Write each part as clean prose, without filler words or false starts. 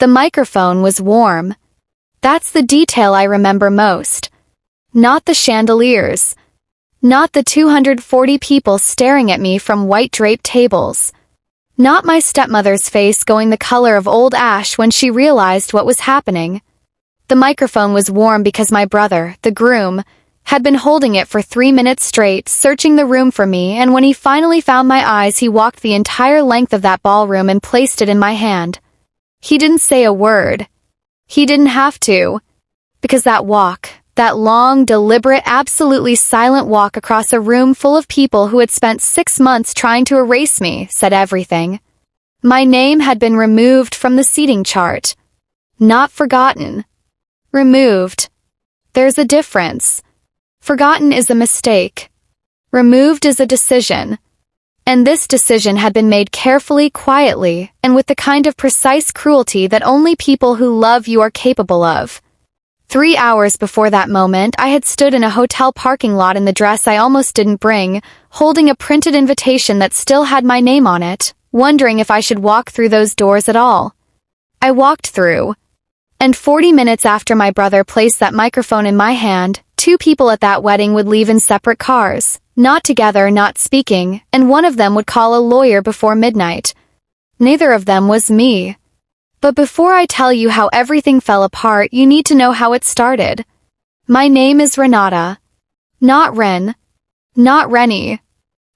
The microphone was warm. That's the detail I remember most. Not the chandeliers. Not the 240 people staring at me from white-draped tables. Not my stepmother's face going the color of old ash when she realized what was happening. The microphone was warm because my brother, the groom, had been holding it for 3 minutes straight, searching the room for me, and when he finally found my eyes, he walked the entire length of that ballroom and placed it in my hand. He didn't say a word. He didn't have to. Because that walk, that long, deliberate, absolutely silent walk across a room full of people who had spent 6 months trying to erase me, said everything. My name had been removed from the seating chart. Not forgotten. Removed. There's a difference. Forgotten is a mistake. Removed is a decision. And this decision had been made carefully, quietly, and with the kind of precise cruelty that only people who love you are capable of. 3 hours before that moment, I had stood in a hotel parking lot in the dress I almost didn't bring, holding a printed invitation that still had my name on it, wondering if I should walk through those doors at all. I walked through. And 40 minutes after my brother placed that microphone in my hand, 2 people at that wedding would leave in separate cars, not together, not speaking, and one of them would call a lawyer before midnight. Neither of them was me. But before I tell you how everything fell apart, you need to know how it started. My name is Renata. Not Ren. Not Rennie.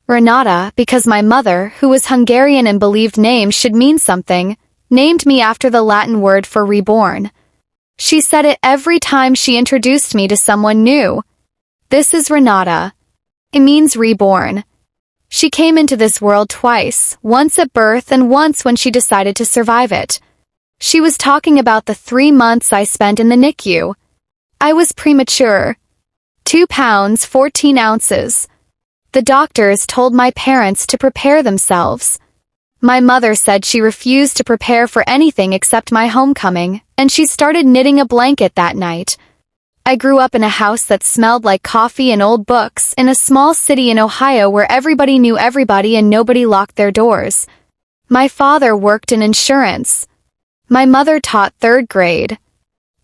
Renata, because my mother, who was Hungarian and believed names should mean something, named me after the Latin word for reborn. She said it every time she introduced me to someone new. This is Renata. It means reborn. She came into this world twice, once at birth and once when she decided to survive it. She was talking about the 3 months I spent in the NICU. I was premature. 2 pounds, 14 ounces. The doctors told my parents to prepare themselves. My mother said she refused to prepare for anything except my homecoming, and she started knitting a blanket that night. I grew up in a house that smelled like coffee and old books, in a small city in Ohio where everybody knew everybody and nobody locked their doors. My father worked in insurance. My mother taught 3rd grade.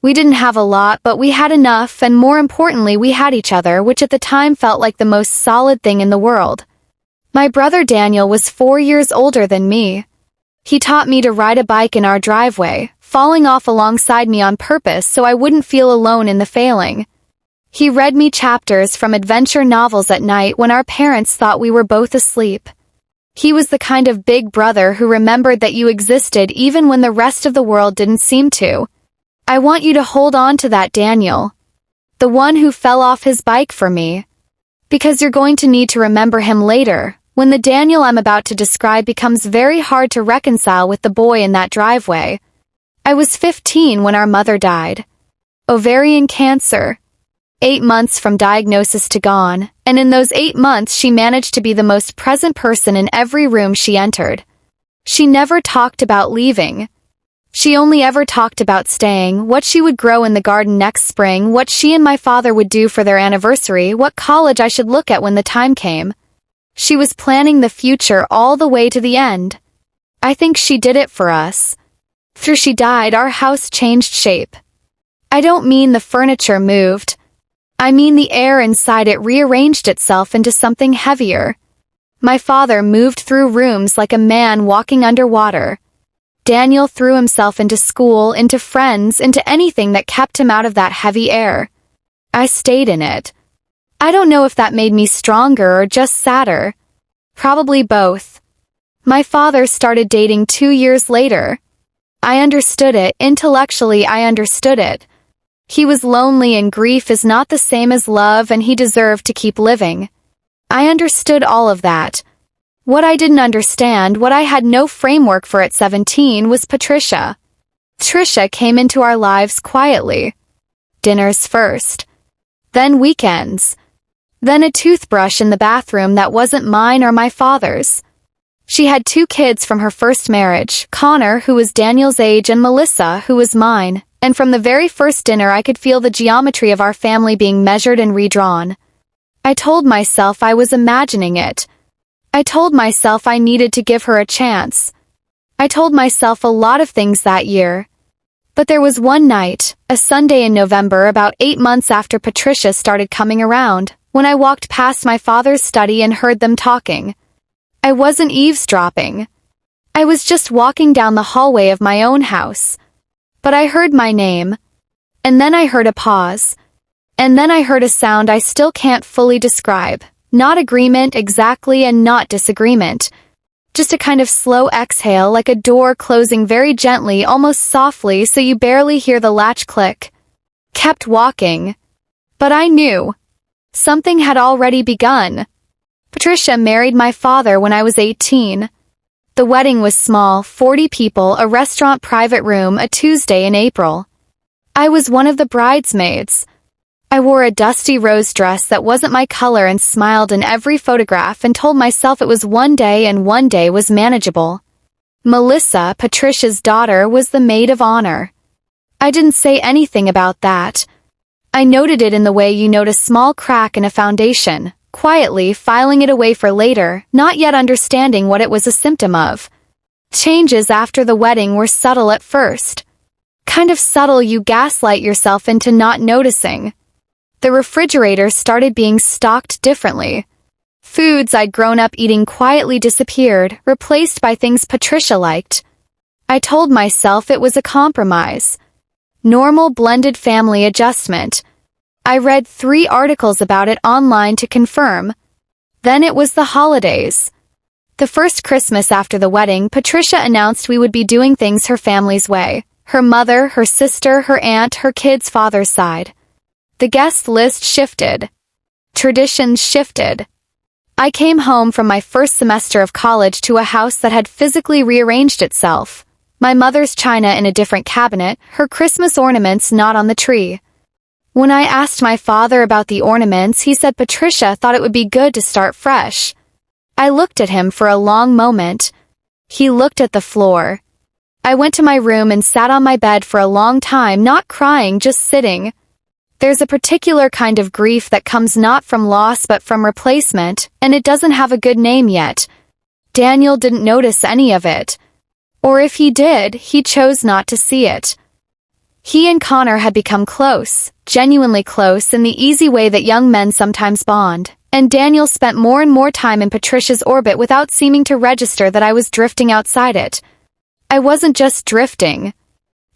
We didn't have a lot, but we had enough, and more importantly, we had each other, which at the time felt like the most solid thing in the world. My brother Daniel was 4 years older than me. He taught me to ride a bike in our driveway, falling off alongside me on purpose so I wouldn't feel alone in the failing. He read me chapters from adventure novels at night when our parents thought we were both asleep. He was the kind of big brother who remembered that you existed even when the rest of the world didn't seem to. I want you to hold on to that, Daniel. The one who fell off his bike for me. Because you're going to need to remember him later, when the Daniel I'm about to describe becomes very hard to reconcile with the boy in that driveway. I was 15 when our mother died. Ovarian cancer. 8 months from diagnosis to gone, and in those 8 months she managed to be the most present person in every room she entered. She never talked about leaving. She only ever talked about staying, what she would grow in the garden next spring, what she and my father would do for their anniversary, what college I should look at when the time came. She was planning the future all the way to the end. I think she did it for us. After she died, our house changed shape. I don't mean the furniture moved. I mean the air inside it rearranged itself into something heavier. My father moved through rooms like a man walking underwater. Daniel threw himself into school, into friends, into anything that kept him out of that heavy air. I stayed in it. I don't know if that made me stronger or just sadder. Probably both. My father started dating 2 years later. I understood it, intellectually I understood it. He was lonely and grief is not the same as love and he deserved to keep living. I understood all of that. What I didn't understand, what I had no framework for at 17, was Patricia. Patricia came into our lives quietly. Dinners first. Then weekends. Then a toothbrush in the bathroom that wasn't mine or my father's. She had 2 kids from her first marriage, Connor, who was Daniel's age, and Melissa, who was mine, and from the very first dinner I could feel the geometry of our family being measured and redrawn. I told myself I was imagining it. I told myself I needed to give her a chance. I told myself a lot of things that year. But there was one night, a Sunday in November about 8 months after Patricia started coming around, when I walked past my father's study and heard them talking. I wasn't eavesdropping. I was just walking down the hallway of my own house. But I heard my name. And then I heard a pause. And then I heard a sound I still can't fully describe. Not agreement exactly and not disagreement. Just a kind of slow exhale, like a door closing very gently, almost softly, so you barely hear the latch click. Kept walking. But I knew. Something had already begun. Patricia married my father when I was 18. The wedding was small, 40 people, a restaurant private room, a Tuesday in April. I was one of the bridesmaids. I wore a dusty rose dress that wasn't my color and smiled in every photograph and told myself it was one day and one day was manageable. Melissa, Patricia's daughter, was the maid of honor. I didn't say anything about that. I noted it in the way you note a small crack in a foundation, quietly filing it away for later, not yet understanding what it was a symptom of. Changes after the wedding were subtle at first. Kind of subtle you gaslight yourself into not noticing. The refrigerator started being stocked differently. Foods I'd grown up eating quietly disappeared, replaced by things Patricia liked. I told myself it was a compromise. Normal blended family adjustment. I read 3 articles about it online to confirm. Then it was the holidays. The first Christmas after the wedding, Patricia announced we would be doing things her family's way. Her mother, her sister, her aunt, her kids' father's side. The guest list shifted. Traditions shifted. I came home from my first semester of college to a house that had physically rearranged itself. My mother's china in a different cabinet, her Christmas ornaments not on the tree. When I asked my father about the ornaments, he said Patricia thought it would be good to start fresh. I looked at him for a long moment. He looked at the floor. I went to my room and sat on my bed for a long time, not crying, just sitting. There's a particular kind of grief that comes not from loss but from replacement, and it doesn't have a good name yet. Daniel didn't notice any of it. Or if he did, he chose not to see it. He and Connor had become close, genuinely close in the easy way that young men sometimes bond, and Daniel spent more and more time in Patricia's orbit without seeming to register that I was drifting outside it. I wasn't just drifting.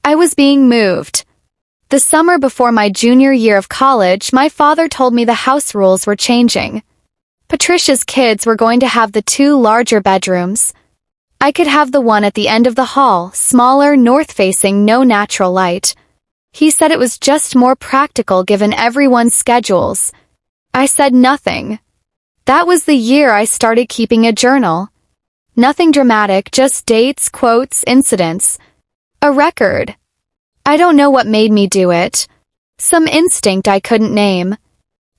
I was being moved. The summer before my junior year of college, my father told me the house rules were changing. Patricia's kids were going to have the 2 larger bedrooms. I could have the one at the end of the hall, smaller, north-facing, no natural light. He said it was just more practical given everyone's schedules. I said nothing. That was the year I started keeping a journal. Nothing dramatic, just dates, quotes, incidents. A record. I don't know what made me do it. Some instinct I couldn't name.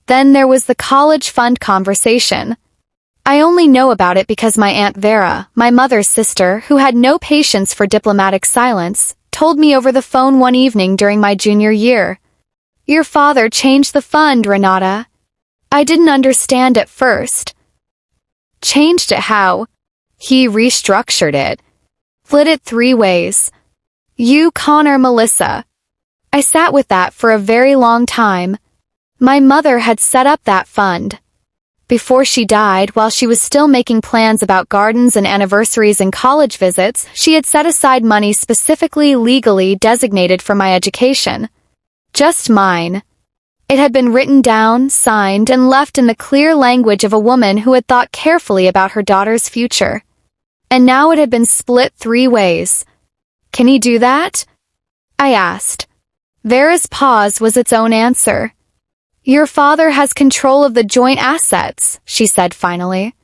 Then there was the college fund conversation. I only know about it because my Aunt Vera, my mother's sister, who had no patience for diplomatic silence, told me over the phone one evening during my junior year. Your father changed the fund, Renata. I didn't understand at first. Changed it how? He restructured it. Split it 3 ways. You, Connor, Melissa. I sat with that for a very long time. My mother had set up that fund. Before she died, while she was still making plans about gardens and anniversaries and college visits, she had set aside money specifically legally designated for my education. Just mine. It had been written down, signed, and left in the clear language of a woman who had thought carefully about her daughter's future. And now it had been split 3 ways. Can he do that? I asked. Vera's pause was its own answer. Your father has control of the joint assets, she said finally.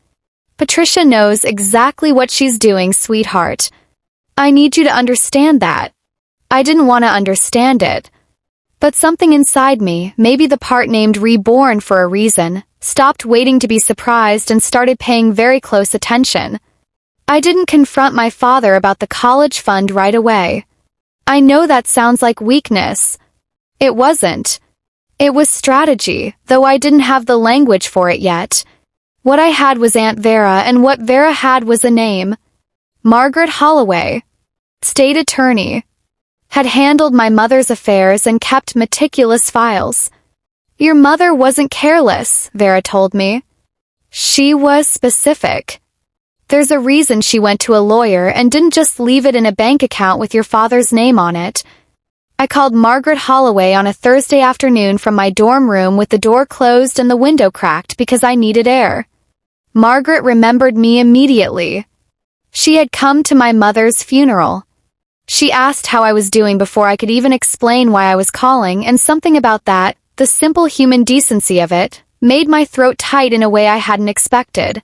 Patricia knows exactly what she's doing, sweetheart. I need you to understand that. I didn't want to understand it. But something inside me, maybe the part named reborn for a reason, stopped waiting to be surprised and started paying very close attention. I didn't confront my father about the college fund right away. I know that sounds like weakness. It wasn't. It was strategy, though I didn't have the language for it yet. What I had was Aunt Vera, and what Vera had was a name. Margaret Holloway. State attorney. had handled my mother's affairs and kept meticulous files. Your mother wasn't careless, Vera told me. She was specific. There's a reason she went to a lawyer and didn't just leave it in a bank account with your father's name on it. I called Margaret Holloway on a Thursday afternoon from my dorm room with the door closed and the window cracked because I needed air. Margaret remembered me immediately. She had come to my mother's funeral. She asked how I was doing before I could even explain why I was calling, and something about that, the simple human decency of it, made my throat tight in a way I hadn't expected.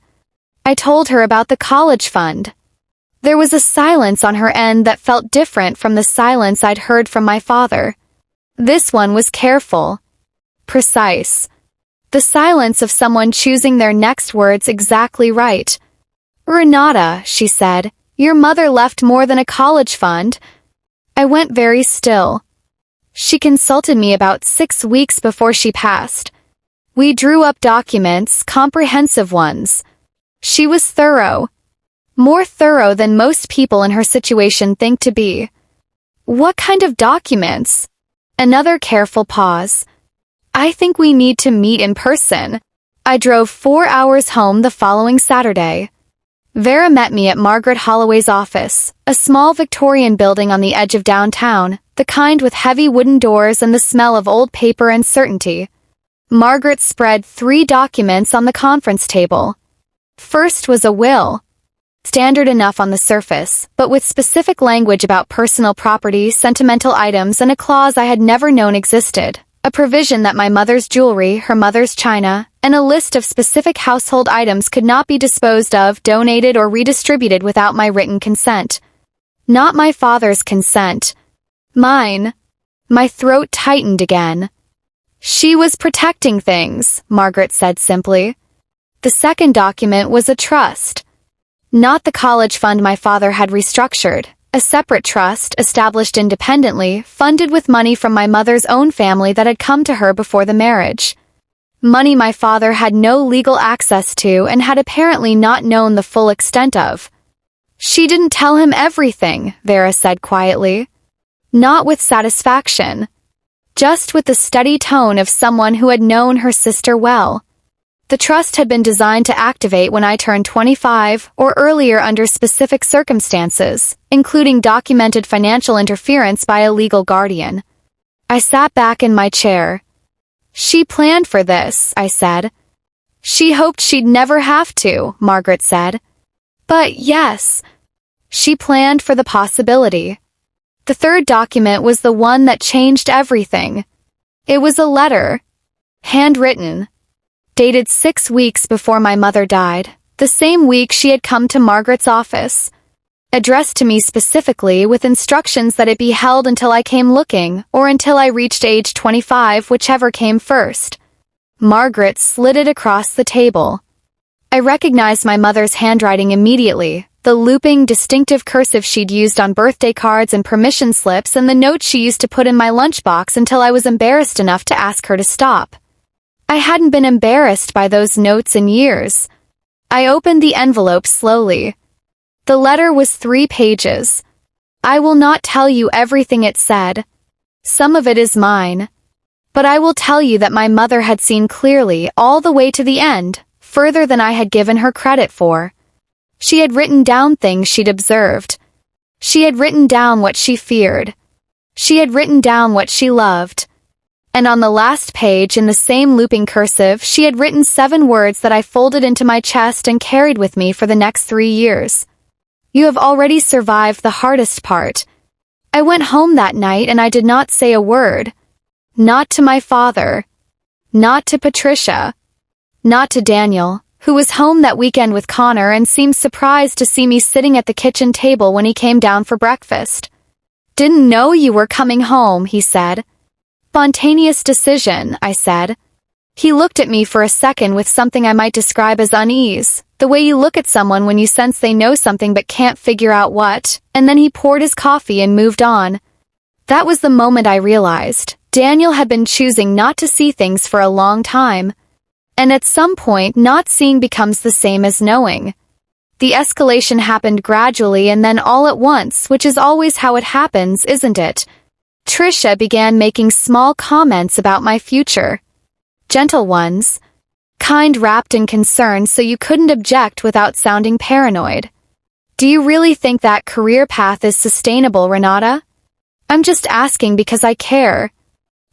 I told her about the college fund. There was a silence on her end that felt different from the silence I'd heard from my father. This one was careful, precise. The silence of someone choosing their next words exactly right. Renata, she said, your mother left more than a college fund. I went very still. She consulted me about 6 weeks before she passed. We drew up documents, comprehensive ones. She was thorough. More thorough than most people in her situation think to be. What kind of documents? Another careful pause. I think we need to meet in person. I drove 4 hours home the following Saturday. Vera met me at Margaret Holloway's office, a small Victorian building on the edge of downtown, the kind with heavy wooden doors and the smell of old paper and certainty. Margaret spread 3 documents on the conference table. First was a will. Standard enough on the surface, but with specific language about personal property, sentimental items, and a clause I had never known existed. A provision that my mother's jewelry, her mother's china, and a list of specific household items could not be disposed of, donated, or redistributed without my written consent. Not my father's consent. Mine. My throat tightened again. She was protecting things, Margaret said simply. The second document was a trust. Not the college fund my father had restructured. A separate trust, established independently, funded with money from my mother's own family that had come to her before the marriage. Money my father had no legal access to and had apparently not known the full extent of. She didn't tell him everything, Vera said quietly. Not with satisfaction. Just with the steady tone of someone who had known her sister well. The trust had been designed to activate when I turned 25 or earlier under specific circumstances, including documented financial interference by a legal guardian. I sat back in my chair. She planned for this, I said. She hoped she'd never have to, Margaret said. But yes, she planned for the possibility. The third document was the one that changed everything. It was a letter. Handwritten. Dated 6 weeks before my mother died, the same week she had come to Margaret's office. Addressed to me specifically with instructions that it be held until I came looking, or until I reached age 25, whichever came first. Margaret slid it across the table. I recognized my mother's handwriting immediately, the looping, distinctive cursive she'd used on birthday cards and permission slips and the notes she used to put in my lunchbox until I was embarrassed enough to ask her to stop. I hadn't been embarrassed by those notes in years. I opened the envelope slowly. The letter was 3 pages. I will not tell you everything it said. Some of it is mine. But I will tell you that my mother had seen clearly all the way to the end, further than I had given her credit for. She had written down things she'd observed. She had written down what she feared. She had written down what she loved. And on the last page, in the same looping cursive, she had written 7 words that I folded into my chest and carried with me for the next 3 years. You have already survived the hardest part. I went home that night and I did not say a word. Not to my father. Not to Patricia. Not to Daniel, who was home that weekend with Connor and seemed surprised to see me sitting at the kitchen table when he came down for breakfast. Didn't know you were coming home, he said. Spontaneous decision, I said. He looked at me for a second with something I might describe as unease, the way you look at someone when you sense they know something but can't figure out what, and then he poured his coffee and moved on. That was the moment I realized Daniel had been choosing not to see things for a long time. And at some point, not seeing becomes the same as knowing. The escalation happened gradually and then all at once, which is always how it happens, isn't it? Patricia began making small comments about my future. Gentle ones. Kind wrapped in concern so you couldn't object without sounding paranoid. Do you really think that career path is sustainable, Renata? I'm just asking because I care.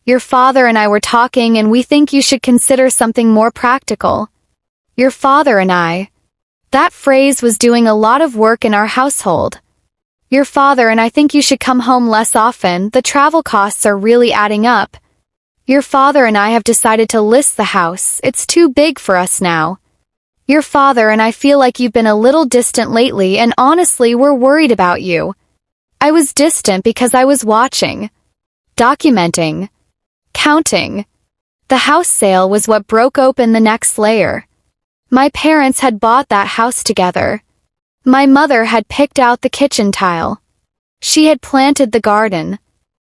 Your father and I were talking and we think you should consider something more practical. Your father and I. That phrase was doing a lot of work in our household. Your father and I think you should come home less often, the travel costs are really adding up. Your father and I have decided to list the house, it's too big for us now. Your father and I feel like you've been a little distant lately and honestly we're worried about you. I was distant because I was watching, documenting, counting. The house sale was what broke open the next layer. My parents had bought that house together. My mother had picked out the kitchen tile. She had planted the garden.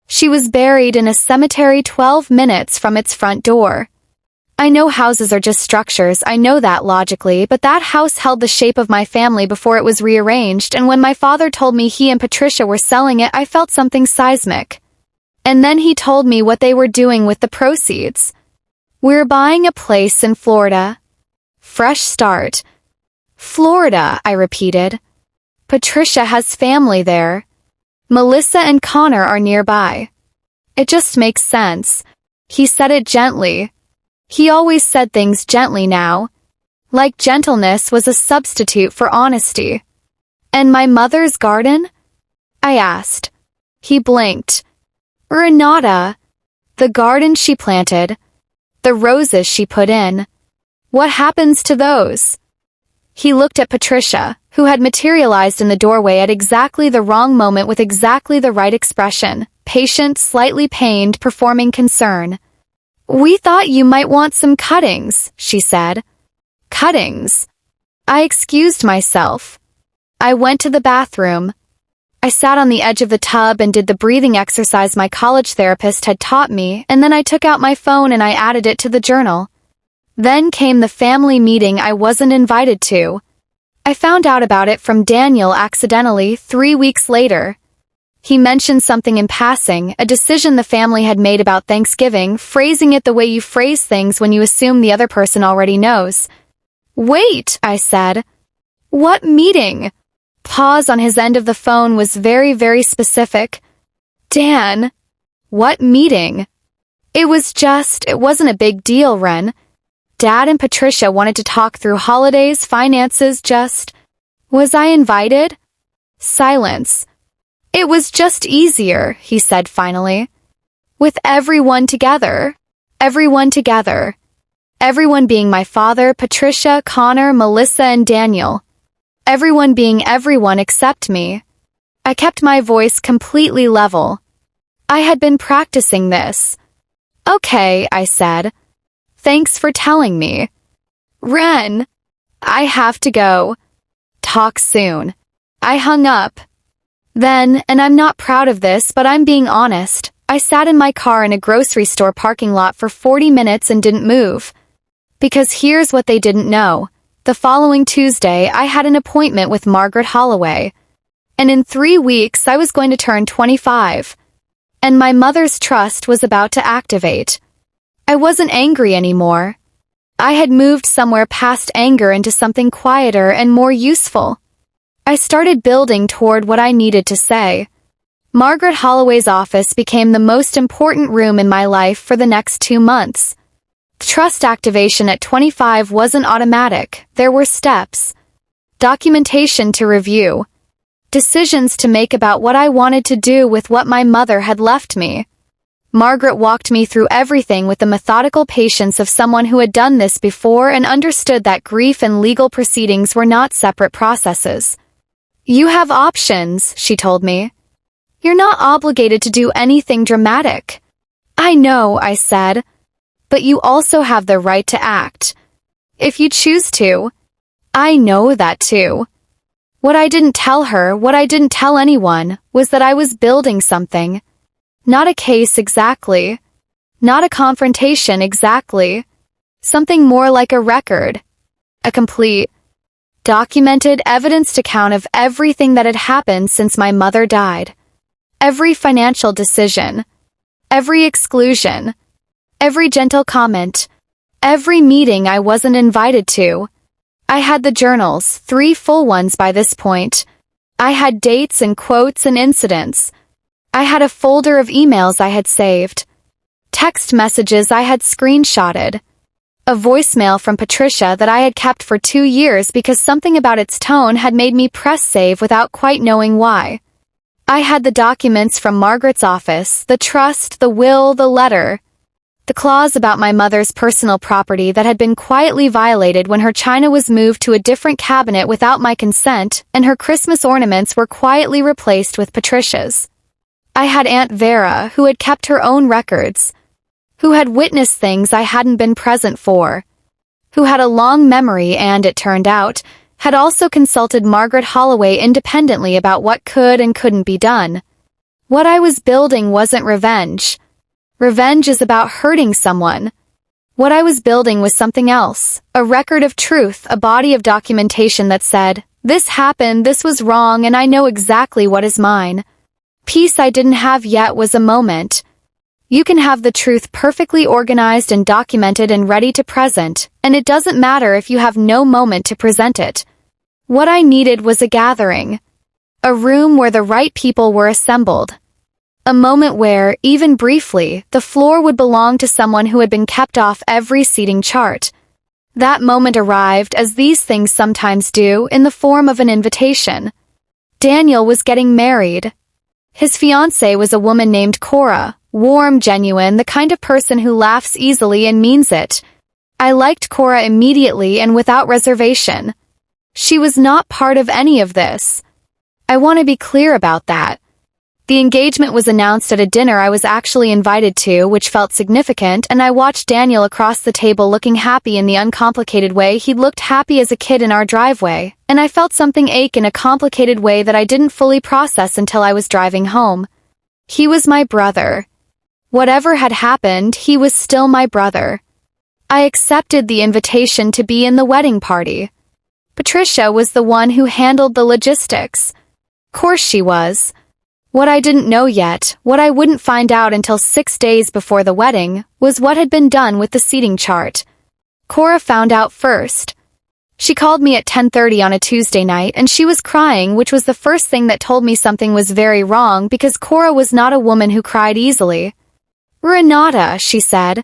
She was buried in a cemetery 12 minutes from its front door. I know houses are just structures, I know that logically, but that house held the shape of my family before it was rearranged, and when my father told me he and Patricia were selling it, I felt something seismic. And then he told me what they were doing with the proceeds. We're buying a place in Florida. Fresh start. Florida, I repeated. Patricia has family there. Melissa and Connor are nearby. It just makes sense. He said it gently. He always said things gently now. Like gentleness was a substitute for honesty. And my mother's garden? I asked. He blinked. Renata. The garden she planted. The roses she put in. What happens to those? He looked at Patricia, who had materialized in the doorway at exactly the wrong moment with exactly the right expression, patient, slightly pained, performing concern. We thought you might want some cuttings, she said. Cuttings? I excused myself. I went to the bathroom. I sat on the edge of the tub and did the breathing exercise my college therapist had taught me, and then I took out my phone and I added it to the journal. Then came the family meeting I wasn't invited to. I found out about it from Daniel accidentally 3 weeks later. He mentioned something in passing, a decision the family had made about Thanksgiving, phrasing it the way you phrase things when you assume the other person already knows. Wait, I said. What meeting? Pause on his end of the phone was very, very specific. Dan. What meeting? It wasn't a big deal, Ren. Dad and Patricia wanted to talk through holidays, finances, Was I invited? Silence. It was just easier, he said finally. With everyone together. Everyone together. Everyone being my father, Patricia, Connor, Melissa, and Daniel. Everyone being everyone except me. I kept my voice completely level. I had been practicing this. Okay, I said. Thanks for telling me. Ren. I have to go. Talk soon. I hung up. Then, and I'm not proud of this, but I'm being honest, I sat in my car in a grocery store parking lot for 40 minutes and didn't move. Because here's what they didn't know. The following Tuesday, I had an appointment with Margaret Holloway. And in 3 weeks, I was going to turn 25. And my mother's trust was about to activate. I wasn't angry anymore. I had moved somewhere past anger into something quieter and more useful. I started building toward what I needed to say. Margaret Holloway's office became the most important room in my life for the next 2 months. Trust activation at 25 wasn't automatic, there were steps. Documentation to review. Decisions to make about what I wanted to do with what my mother had left me. Margaret walked me through everything with the methodical patience of someone who had done this before and understood that grief and legal proceedings were not separate processes. You have options, she told me. You're not obligated to do anything dramatic. I know, I said. But you also have the right to act. If you choose to. I know that too. What I didn't tell her, what I didn't tell anyone, was that I was building something. Not a case exactly. Not a confrontation exactly. Something more like a record. A complete, documented, evidenced account of everything that had happened since my mother died. Every financial decision. Every exclusion. Every gentle comment. Every meeting I wasn't invited to. I had the journals, 3 full ones by this point. I had dates and quotes and incidents. I had a folder of emails I had saved. Text messages I had screenshotted. A voicemail from Patricia that I had kept for 2 years because something about its tone had made me press save without quite knowing why. I had the documents from Margaret's office, the trust, the will, the letter. The clause about my mother's personal property that had been quietly violated when her china was moved to a different cabinet without my consent, and her Christmas ornaments were quietly replaced with Patricia's. I had Aunt Vera, who had kept her own records, who had witnessed things I hadn't been present for, who had a long memory and, it turned out, had also consulted Margaret Holloway independently about what could and couldn't be done. What I was building wasn't revenge. Revenge is about hurting someone. What I was building was something else, a record of truth, a body of documentation that said, this happened, this was wrong, and I know exactly what is mine. Peace I didn't have yet was a moment. You can have the truth perfectly organized and documented and ready to present, and it doesn't matter if you have no moment to present it. What I needed was a gathering. A room where the right people were assembled. A moment where, even briefly, the floor would belong to someone who had been kept off every seating chart. That moment arrived, as these things sometimes do, in the form of an invitation. Daniel was getting married. His fiancée was a woman named Cora, warm, genuine, the kind of person who laughs easily and means it. I liked Cora immediately and without reservation. She was not part of any of this. I want to be clear about that. The engagement was announced at a dinner I was actually invited to, which felt significant, and I watched Daniel across the table looking happy in the uncomplicated way he'd looked happy as a kid in our driveway, and I felt something ache in a complicated way that I didn't fully process until I was driving home. He was my brother. Whatever had happened, he was still my brother. I accepted the invitation to be in the wedding party. Patricia was the one who handled the logistics. Course she was. What I didn't know yet, what I wouldn't find out until 6 days before the wedding, was what had been done with the seating chart. Cora found out first. She called me at 10:30 on a Tuesday night, and she was crying, which was the first thing that told me something was very wrong because Cora was not a woman who cried easily. "Renata," she said,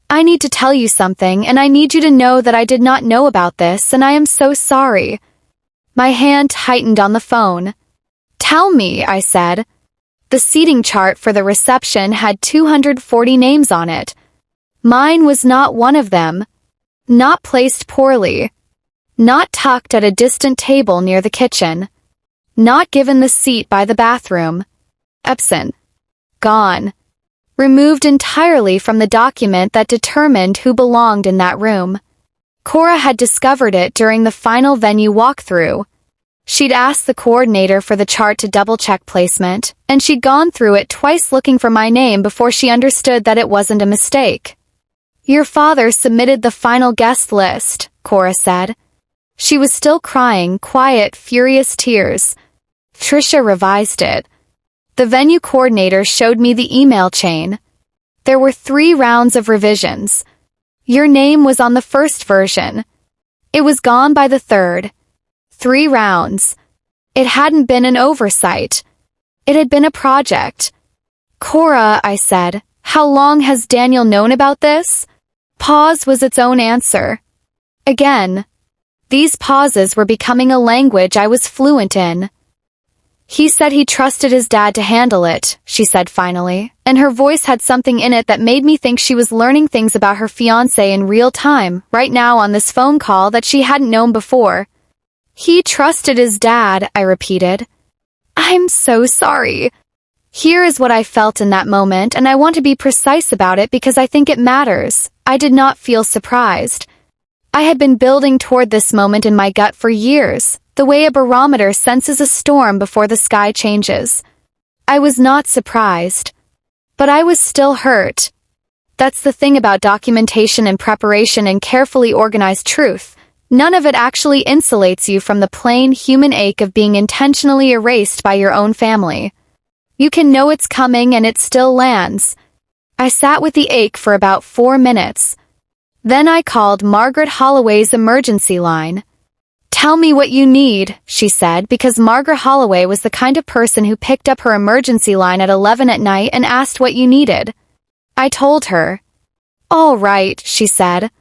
"I need to tell you something, and I need you to know that I did not know about this, and I am so sorry." My hand tightened on the phone. "Tell me," I said. The seating chart for the reception had 240 names on it. Mine was not one of them. Not placed poorly. Not tucked at a distant table near the kitchen. Not given the seat by the bathroom. Absent. Gone. Removed entirely from the document that determined who belonged in that room. Cora had discovered it during the final venue walkthrough. She'd asked the coordinator for the chart to double-check placement, and she'd gone through it twice looking for my name before she understood that it wasn't a mistake. "Your father submitted the final guest list," Cora said. She was still crying, quiet, furious tears. Tricia revised it. The venue coordinator showed me the email chain. There were 3 rounds of revisions. Your name was on the first version. It was gone by the 3rd. 3 rounds. It hadn't been an oversight. It had been a project. "Cora," I said, "how long has Daniel known about this?" Pause was its own answer. Again. These pauses were becoming a language I was fluent in. "He said he trusted his dad to handle it," she said finally, and her voice had something in it that made me think she was learning things about her fiancé in real time, right now on this phone call that she hadn't known before. "He trusted his dad," I repeated. "I'm so sorry." Here is what I felt in that moment, and I want to be precise about it because I think it matters. I did not feel surprised. I had been building toward this moment in my gut for years, the way a barometer senses a storm before the sky changes. I was not surprised. But I was still hurt. That's the thing about documentation and preparation and carefully organized truth. None of it actually insulates you from the plain human ache of being intentionally erased by your own family. You can know it's coming and it still lands. I sat with the ache for about 4 minutes. Then I called Margaret Holloway's emergency line. "Tell me what you need," she said, because Margaret Holloway was the kind of person who picked up her emergency line at 11 at night and asked what you needed. I told her. "All right," she said.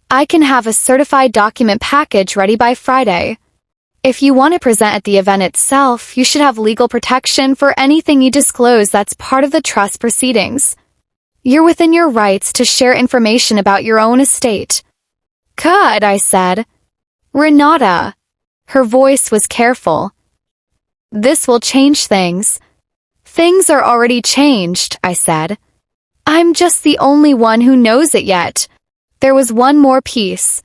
"I can have a certified document package ready by Friday. If you want to present at the event itself, you should have legal protection for anything you disclose that's part of the trust proceedings. You're within your rights to share information about your own estate." "Good," I said. "Renata." Her voice was careful. "This will change things." "Things are already changed," I said. "I'm just the only one who knows it yet." There was one more piece.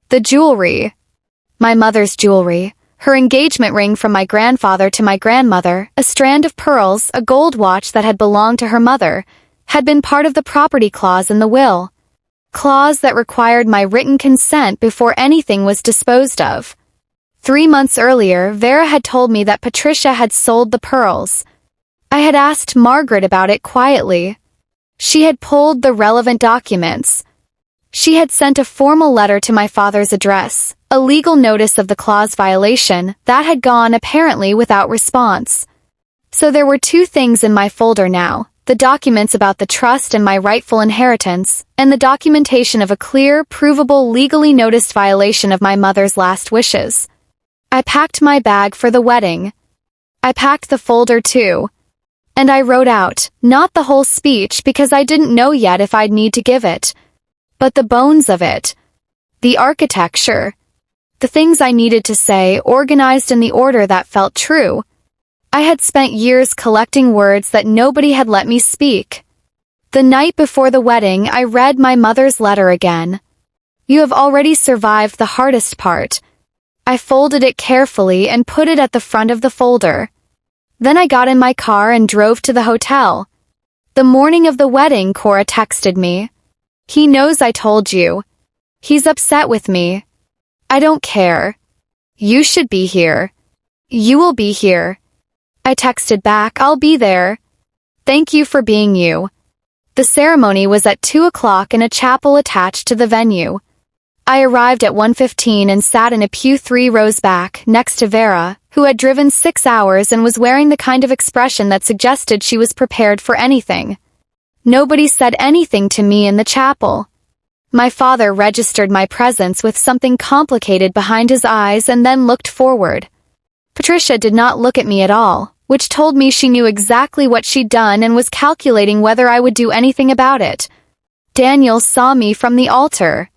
The jewelry. My mother's jewelry. Her engagement ring from my grandfather to my grandmother, a strand of pearls, a gold watch that had belonged to her mother, had been part of the property clause in the will. Clause that required my written consent before anything was disposed of. 3 months earlier, Vera had told me that Patricia had sold the pearls. I had asked Margaret about it quietly. She had pulled the relevant documents. She had sent a formal letter to my father's address, a legal notice of the clause violation, that had gone apparently without response. So there were 2 things in my folder now: the documents about the trust and my rightful inheritance, and the documentation of a clear, provable, legally noticed violation of my mother's last wishes. I packed my bag for the wedding. I packed the folder too. And I wrote out, not the whole speech because I didn't know yet if I'd need to give it, but the bones of it. The architecture. The things I needed to say, organized in the order that felt true. I had spent years collecting words that nobody had let me speak. The night before the wedding, I read my mother's letter again. "You have already survived the hardest part." I folded it carefully and put it at the front of the folder. Then I got in my car and drove to the hotel. The morning of the wedding, Cora texted me. "He knows I told you. He's upset with me. I don't care. You should be here. You will be here." I texted back, "I'll be there. Thank you for being you." The ceremony was at 2 o'clock in a chapel attached to the venue. I arrived at 1:15 and sat in a pew 3 rows back, next to Vera, who had driven 6 hours and was wearing the kind of expression that suggested she was prepared for anything. Nobody said anything to me in the chapel. My father registered my presence with something complicated behind his eyes and then looked forward. Patricia did not look at me at all, which told me she knew exactly what she'd done and was calculating whether I would do anything about it. Daniel saw me from the altar.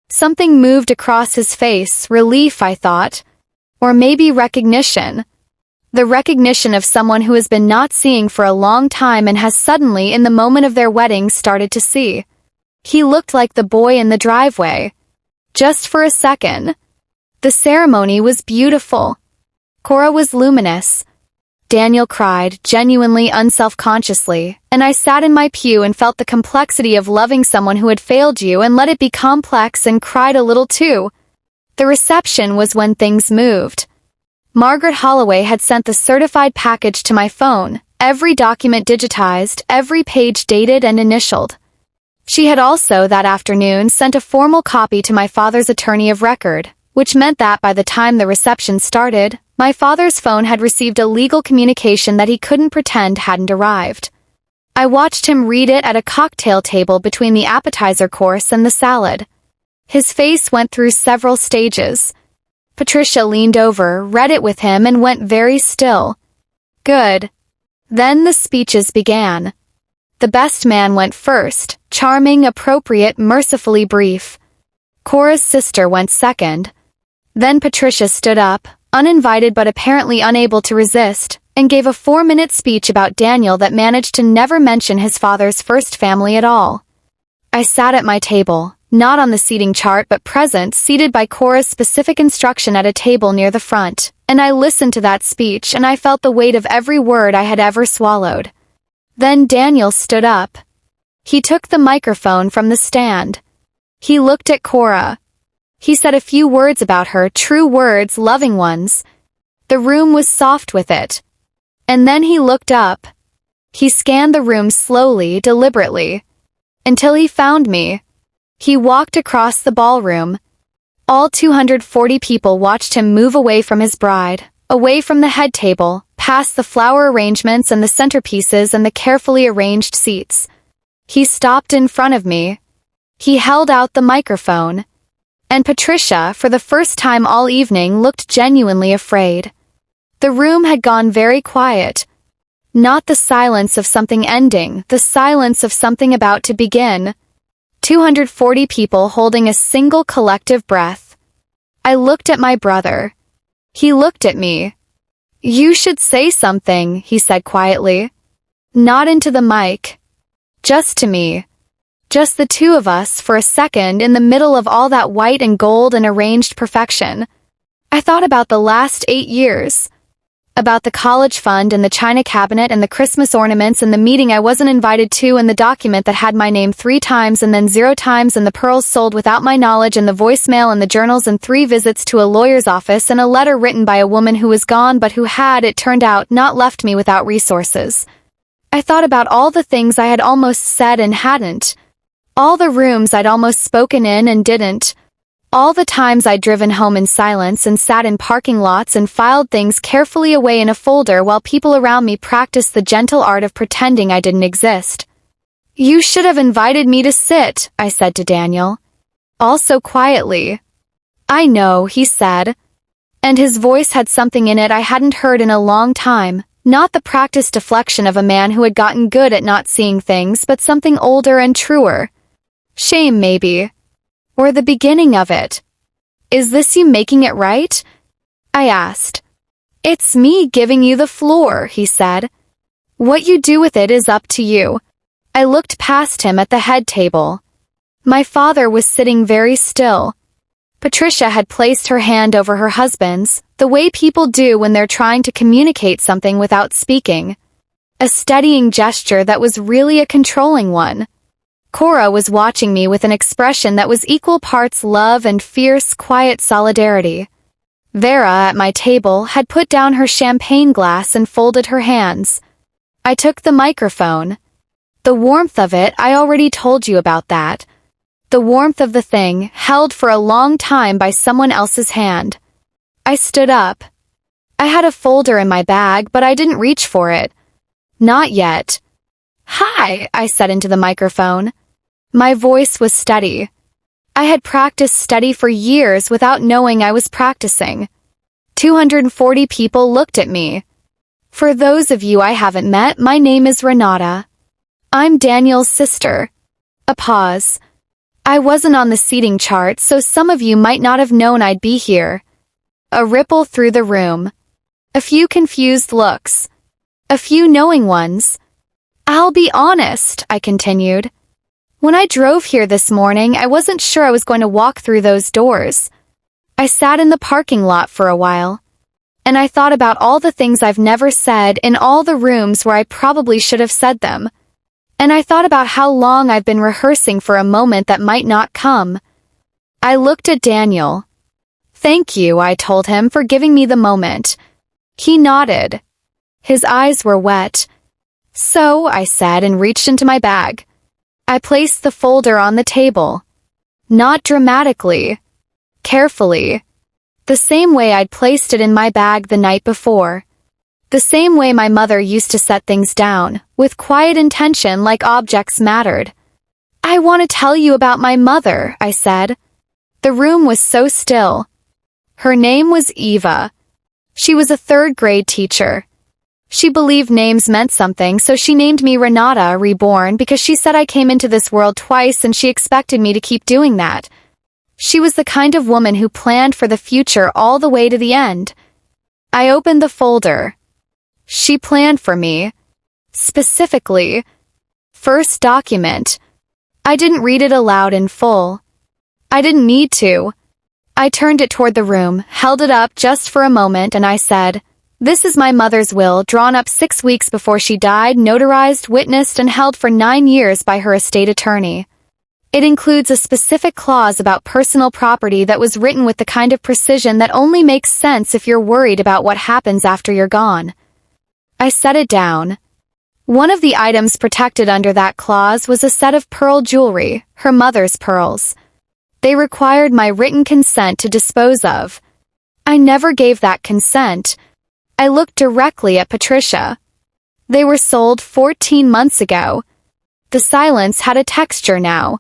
Something moved across his face, relief, I thought. Or maybe recognition. The recognition of someone who has been not seeing for a long time and has suddenly, in the moment of their wedding, started to see. He looked like the boy in the driveway. Just for a second. The ceremony was beautiful. Cora was luminous. Daniel cried, genuinely unself-consciously, and I sat in my pew and felt the complexity of loving someone who had failed you and let it be complex and cried a little too. The reception was when things moved. Margaret Holloway had sent the certified package to my phone, every document digitized, every page dated and initialed. She had also, that afternoon, sent a formal copy to my father's attorney of record, which meant that by the time the reception started, my father's phone had received a legal communication that he couldn't pretend hadn't arrived. I watched him read it at a cocktail table between the appetizer course and the salad. His face went through several stages. Patricia leaned over, read it with him, and went very still. Good. Then the speeches began. The best man went first, charming, appropriate, mercifully brief. Cora's sister went second. Then Patricia stood up, uninvited but apparently unable to resist, and gave a 4-minute speech about Daniel that managed to never mention his father's first family at all. I sat at my table, not on the seating chart but present, seated by Cora's specific instruction at a table near the front, and I listened to that speech and I felt the weight of every word I had ever swallowed. Then Daniel stood up. He took the microphone from the stand. He looked at Cora. He said a few words about her, true words, loving ones. The room was soft with it. And then he looked up, He scanned the room slowly, deliberately, until he found me. He walked across the ballroom. All 240 people watched him move away from his bride, away from the head table, past the flower arrangements and the centerpieces and the carefully arranged seats. He stopped in front of me. He held out the microphone. And Patricia, for the first time all evening, looked genuinely afraid. The room had gone very quiet. Not the silence of something ending, the silence of something about to begin. 240 people holding a single collective breath. I looked at my brother. He looked at me. "You should say something," he said quietly. Not into the mic. Just to me. Just the two of us for a second in the middle of all that white and gold and arranged perfection. I thought about the last 8 years. About the college fund and the china cabinet and the Christmas ornaments and the meeting I wasn't invited to and the document that had my name 3 times and then 0 times and the pearls sold without my knowledge and the voicemail and the journals and 3 visits to a lawyer's office and a letter written by a woman who was gone but who had, it turned out, not left me without resources. I thought about all the things I had almost said and hadn't. All the rooms I'd almost spoken in and didn't. All the times I'd driven home in silence and sat in parking lots and filed things carefully away in a folder while people around me practiced the gentle art of pretending I didn't exist. "You should have invited me to sit," I said to Daniel. Also quietly. "I know," he said. And his voice had something in it I hadn't heard in a long time, not the practiced deflection of a man who had gotten good at not seeing things, but something older and truer. Shame, maybe. Or the beginning of it. "Is this you making it right?" I asked. "It's me giving you the floor," he said. "What you do with it is up to you." I looked past him at the head table. My father was sitting very still. Patricia had placed her hand over her husband's, the way people do when they're trying to communicate something without speaking. A steadying gesture that was really a controlling one. Cora was watching me with an expression that was equal parts love and fierce, quiet solidarity. Vera, at my table, had put down her champagne glass and folded her hands. I took the microphone. The warmth of it, I already told you about that. The warmth of the thing, held for a long time by someone else's hand. I stood up. I had a folder in my bag, but I didn't reach for it. Not yet. "Hi," I said into the microphone. My voice was steady. I had practiced steady for years without knowing I was practicing. 240 people looked at me. "For those of you I haven't met, my name is Renata. I'm Daniel's sister." A pause. I wasn't on the seating chart, so some of you might not have known I'd be here. A ripple through the room. A few confused looks. A few knowing ones. "I'll be honest," I continued. "When I drove here this morning, I wasn't sure I was going to walk through those doors. I sat in the parking lot for a while. And I thought about all the things I've never said in all the rooms where I probably should have said them. And I thought about how long I've been rehearsing for a moment that might not come." I looked at Daniel. "Thank you," I told him, "for giving me the moment." He nodded. His eyes were wet. "So," I said and reached into my bag. I placed the folder on the table. Not dramatically. Carefully. The same way I'd placed it in my bag the night before. The same way my mother used to set things down, with quiet intention like objects mattered. "I want to tell you about my mother," I said. The room was so still. Her name was Eva. She was a 3rd-grade teacher. She believed names meant something, so she named me Renata, reborn, because she said I came into this world twice and she expected me to keep doing that. She was the kind of woman who planned for the future all the way to the end. I opened the folder. She planned for me. Specifically. First document. I didn't read it aloud in full. I didn't need to. I turned it toward the room, held it up just for a moment, and I said, "This is my mother's will, drawn up 6 weeks before she died, notarized, witnessed, and held for 9 years by her estate attorney. It includes a specific clause about personal property that was written with the kind of precision that only makes sense if you're worried about what happens after you're gone." I set it down. One of the items protected under that clause was a set of pearl jewelry, her mother's pearls. They required my written consent to dispose of. I never gave that consent. I looked directly at Patricia. They were sold 14 months ago. The silence had a texture now.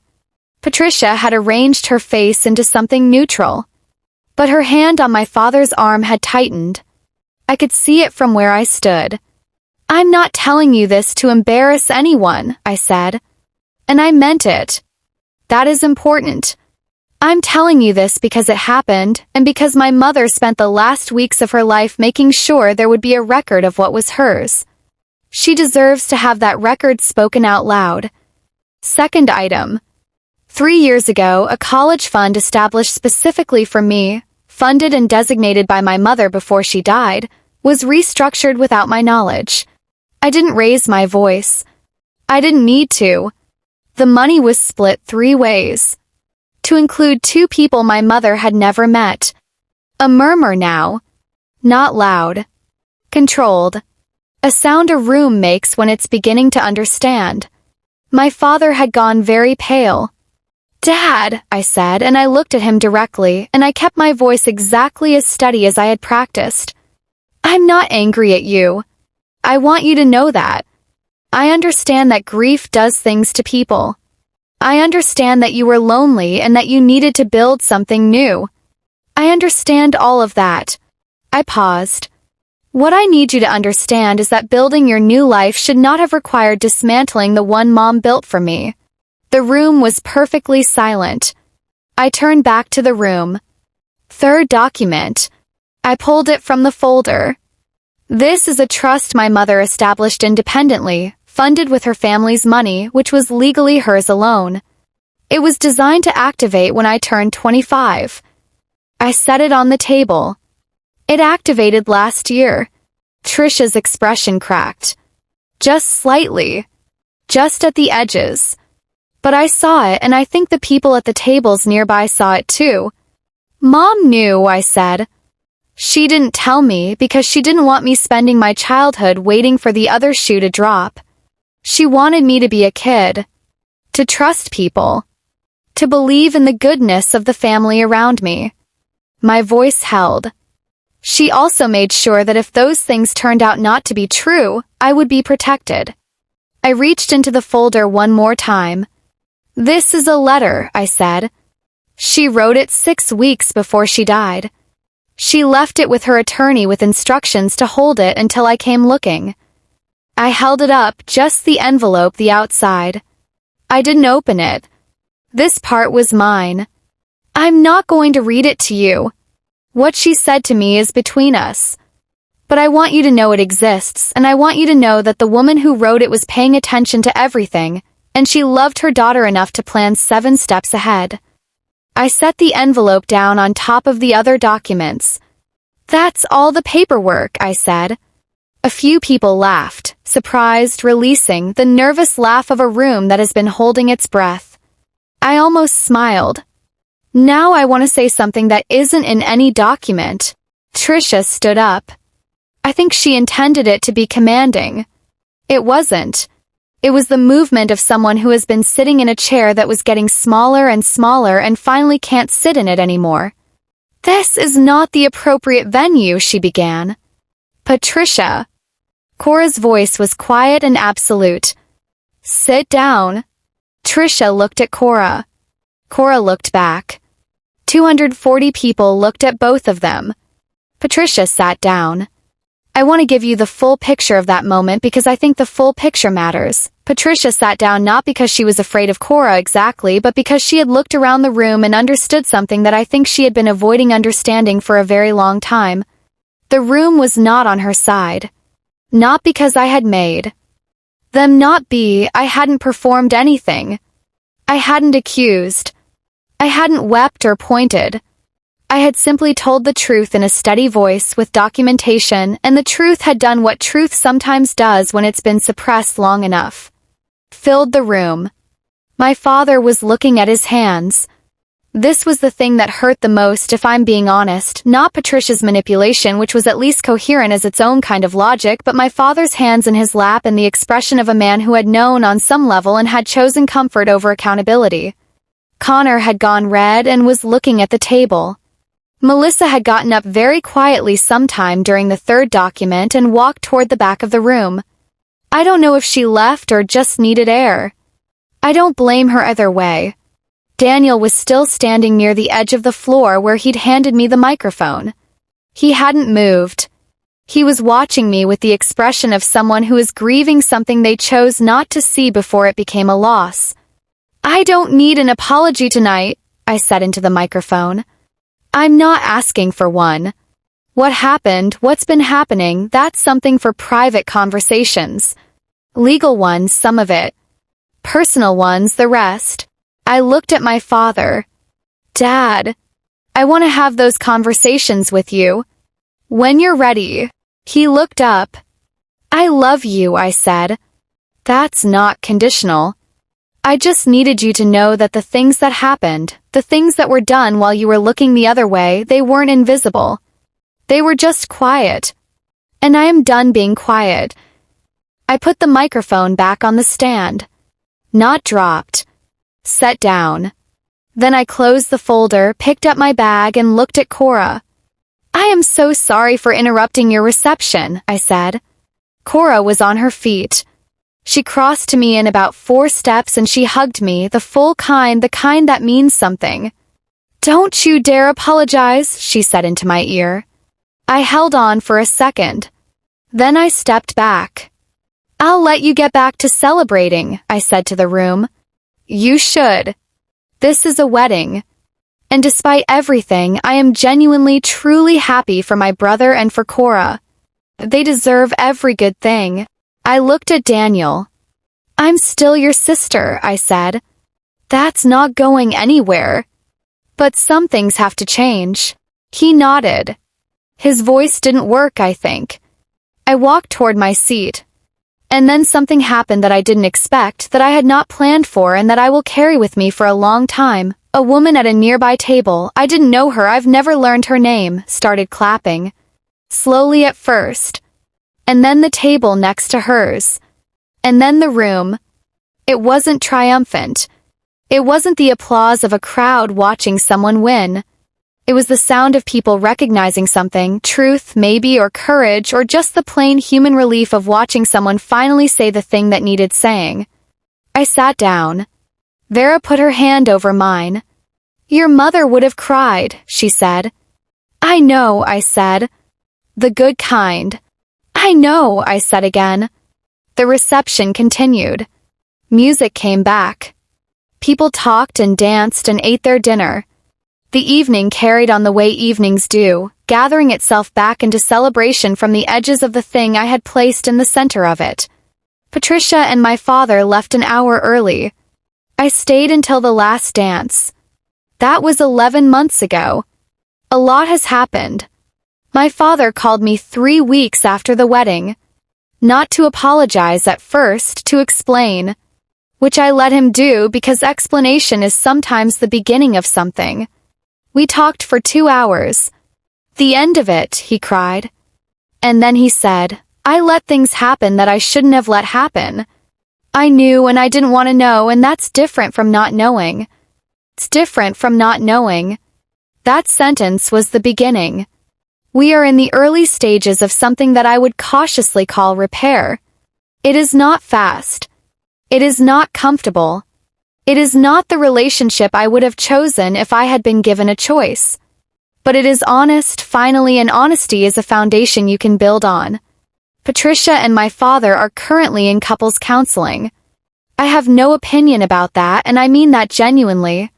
Patricia had arranged her face into something neutral. But her hand on my father's arm had tightened. I could see it from where I stood. "I'm not telling you this to embarrass anyone," I said. And I meant it. That is important. I'm telling you this because it happened, and because my mother spent the last weeks of her life making sure there would be a record of what was hers. She deserves to have that record spoken out loud. Second item. 3 years ago, a college fund established specifically for me, funded and designated by my mother before she died, was restructured without my knowledge. I didn't raise my voice. I didn't need to. The money was split 3 ways. To include 2 people my mother had never met. A murmur now. Not loud. Controlled. A sound a room makes when it's beginning to understand. My father had gone very pale. "Dad," I said, and I looked at him directly, and I kept my voice exactly as steady as I had practiced. "I'm not angry at you. I want you to know that. I understand that grief does things to people. I understand that you were lonely and that you needed to build something new. I understand all of that." I paused. "What I need you to understand is that building your new life should not have required dismantling the one Mom built for me." The room was perfectly silent. I turned back to the room. Third document. I pulled it from the folder. This is a trust my mother established independently, funded with her family's money, which was legally hers alone. It was designed to activate when I turned 25. I set it on the table. It activated last year. Tricia's expression cracked. Just slightly. Just at the edges. But I saw it, and I think the people at the tables nearby saw it too. "Mom knew," I said. "She didn't tell me because she didn't want me spending my childhood waiting for the other shoe to drop. She wanted me to be a kid. To trust people. To believe in the goodness of the family around me." My voice held. She also made sure that if those things turned out not to be true, I would be protected. I reached into the folder one more time. "This is a letter," I said. "She wrote it 6 weeks before she died. She left it with her attorney with instructions to hold it until I came looking." I held it up, just the envelope, the outside. I didn't open it. This part was mine. "I'm not going to read it to you. What she said to me is between us. But I want you to know it exists, and I want you to know that the woman who wrote it was paying attention to everything, and she loved her daughter enough to plan 7 steps ahead." I set the envelope down on top of the other documents. "That's all the paperwork," I said. A few people laughed, surprised, releasing the nervous laugh of a room that has been holding its breath. I almost smiled. "Now I want to say something that isn't in any document." Tricia stood up. I think she intended it to be commanding. It wasn't. It was the movement of someone who has been sitting in a chair that was getting smaller and smaller and finally can't sit in it anymore. "This is not the appropriate venue," she began. "Patricia." Cora's voice was quiet and absolute. "Sit down." Tricia looked at Cora. Cora looked back. 240 people looked at both of them. Patricia sat down. "I want to give you the full picture of that moment because I think the full picture matters." Patricia sat down not because she was afraid of Cora exactly, but because she had looked around the room and understood something that I think she had been avoiding understanding for a very long time. The room was not on her side. Not because I had made them not be. I hadn't performed anything. I hadn't accused. I hadn't wept or pointed. I had simply told the truth in a steady voice with documentation, and the truth had done what truth sometimes does when it's been suppressed long enough. Filled the room. My father was looking at his hands. This was the thing that hurt the most, if I'm being honest, not Patricia's manipulation, which was at least coherent as its own kind of logic, but my father's hands in his lap and the expression of a man who had known on some level and had chosen comfort over accountability. Connor had gone red and was looking at the table. Melissa had gotten up very quietly sometime during the third document and walked toward the back of the room. I don't know if she left or just needed air. I don't blame her either way. Daniel was still standing near the edge of the floor where he'd handed me the microphone. He hadn't moved. He was watching me with the expression of someone who is grieving something they chose not to see before it became a loss. "I don't need an apology tonight," I said into the microphone. "I'm not asking for one. What happened, what's been happening, that's something for private conversations. Legal ones, some of it. Personal ones, the rest." I looked at my father. "Dad, I want to have those conversations with you. When you're ready." He looked up. "I love you," I said. "That's not conditional. I just needed you to know that the things that happened, the things that were done while you were looking the other way, they weren't invisible. They were just quiet. And I am done being quiet." I put the microphone back on the stand. Not dropped. Set down. Then I closed the folder, picked up my bag, and looked at Cora. "I am so sorry for interrupting your reception," I said. Cora was on her feet. She crossed to me in about 4 steps and she hugged me, the kind that means something. "Don't you dare apologize," she said into my ear. I held on for a second. Then I stepped back. "I'll let you get back to celebrating," I said to the room. "You should. This is a wedding. And despite everything, I am genuinely, truly happy for my brother and for Cora. They deserve every good thing." I looked at Daniel. "I'm still your sister," I said. "That's not going anywhere. But some things have to change." He nodded. His voice didn't work, I think. I walked toward my seat. And then something happened that I didn't expect, that I had not planned for, and that I will carry with me for a long time. A woman at a nearby table, I didn't know her, I've never learned her name, started clapping. Slowly at first. And then the table next to hers. And then the room. It wasn't triumphant. It wasn't the applause of a crowd watching someone win. It was the sound of people recognizing something, truth, maybe, or courage, or just the plain human relief of watching someone finally say the thing that needed saying. I sat down. Vera put her hand over mine. "Your mother would have cried," she said. "I know," I said. "The good kind." "I know," I said again. The reception continued. Music came back. People talked and danced and ate their dinner. The evening carried on the way evenings do, gathering itself back into celebration from the edges of the thing I had placed in the center of it. Patricia and my father left an hour early. I stayed until the last dance. That was 11 months ago. A lot has happened. My father called me 3 weeks after the wedding. Not to apologize at first, to explain. Which I let him do because explanation is sometimes the beginning of something. We talked for 2 hours. "The end of it," he cried. And then he said, "I let things happen that I shouldn't have let happen. I knew and I didn't want to know, and that's different from not knowing. It's different from not knowing." That sentence was the beginning. We are in the early stages of something that I would cautiously call repair. It is not fast. It is not comfortable. It is not the relationship I would have chosen if I had been given a choice. But it is honest, finally, and honesty is a foundation you can build on. Patricia and my father are currently in couples counseling. I have no opinion about that, and I mean that genuinely.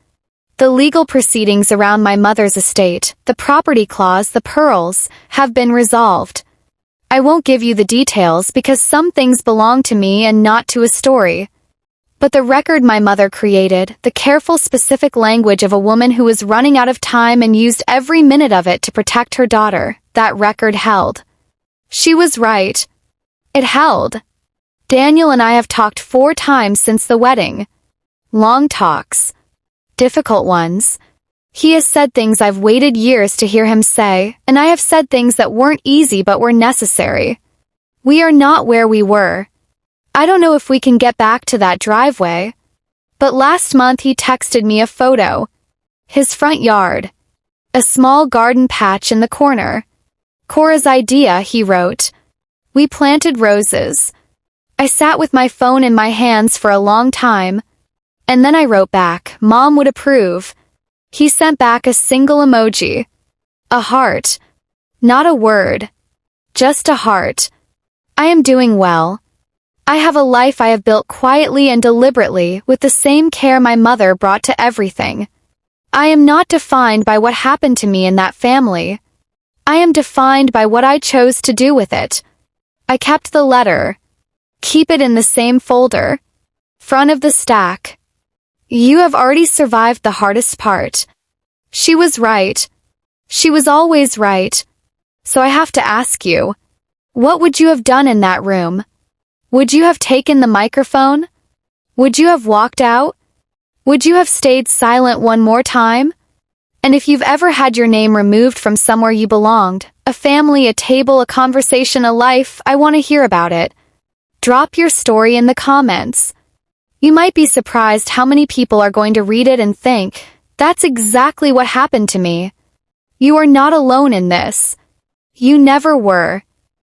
The legal proceedings around my mother's estate, the property clause, the pearls, have been resolved. I won't give you the details because some things belong to me and not to a story. But the record my mother created, the careful, specific language of a woman who was running out of time and used every minute of it to protect her daughter, that record held. She was right. It held. Daniel and I have talked 4 times since the wedding. Long talks. Difficult ones. He has said things I've waited years to hear him say, and I have said things that weren't easy but were necessary. We are not where we were. I don't know if we can get back to that driveway. But last month he texted me a photo. His front yard. A small garden patch in the corner. Cora's idea, he wrote. We planted roses. I sat with my phone in my hands for a long time. And then I wrote back, Mom would approve. He sent back a single emoji. A heart. Not a word. Just a heart. I am doing well. I have a life I have built quietly and deliberately with the same care my mother brought to everything. I am not defined by what happened to me in that family. I am defined by what I chose to do with it. I kept the letter. Keep it in the same folder. Front of the stack. You have already survived the hardest part. She was right. She was always right. So I have to ask you, what would you have done in that room? Would you have taken the microphone? Would you have walked out? Would you have stayed silent one more time? And if you've ever had your name removed from somewhere you belonged, a family, a table, a conversation, a life, I want to hear about it. Drop your story in the comments. You might be surprised how many people are going to read it and think, that's exactly what happened to me. You are not alone in this. You never were.